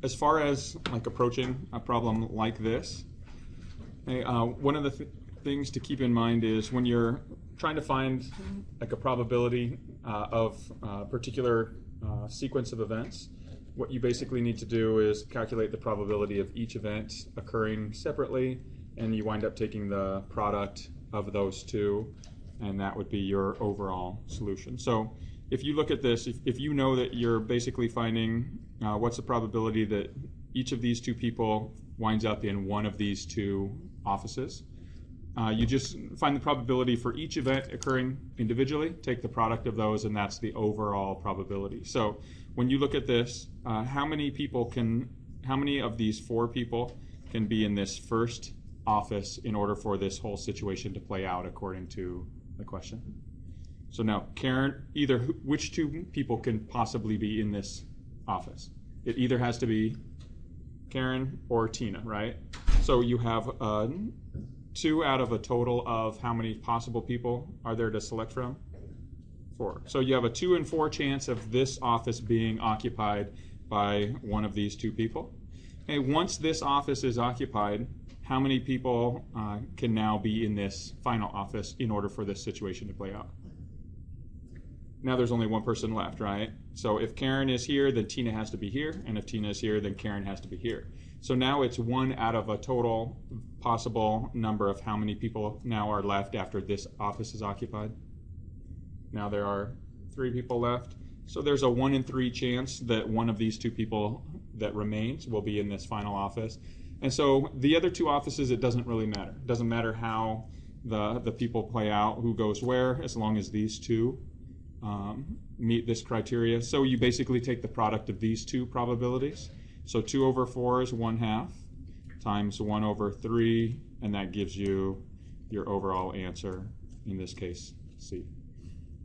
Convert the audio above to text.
As far as like approaching a problem like this, one of the things to keep in mind is when you're trying to find like a probability of a particular sequence of events, what you basically need to do is calculate the probability of each event occurring separately, and you wind up taking the product of those two, and that would be your overall solution. So if you look at this, if you know that you're basically finding what's the probability that each of these two people winds up in one of these two offices, you just find the probability for each event occurring individually, take the product of those, and that's the overall probability. So when you look at this, how many of these four people can be in this first office in order for this whole situation to play out according to the question? So now, Karen, which two people can possibly be in this office? It either has to be Karen or Tina, right? So you have 2 out of a total of how many possible people are there to select from? 4. So you have a 2 in 4 chance of this office being occupied by one of these two people. Okay, once this office is occupied, how many people can now be in this final office in order for this situation to play out? Now there's only one person left, right? So if Karen is here, then Tina has to be here, and if Tina is here, then Karen has to be here. So now it's 1 out of a total possible number of how many people now are left after this office is occupied. Now there are 3 people left. So there's a 1 in 3 chance that one of these two people that remains will be in this final office. And so the other 2 offices, it doesn't really matter. It doesn't matter how the people play out, who goes where, as long as these 2 meet this criteria. So you basically take the product of these 2 probabilities. So 2 over 4 is 1/2 times 1 over 3, and that gives you your overall answer, in this case, C.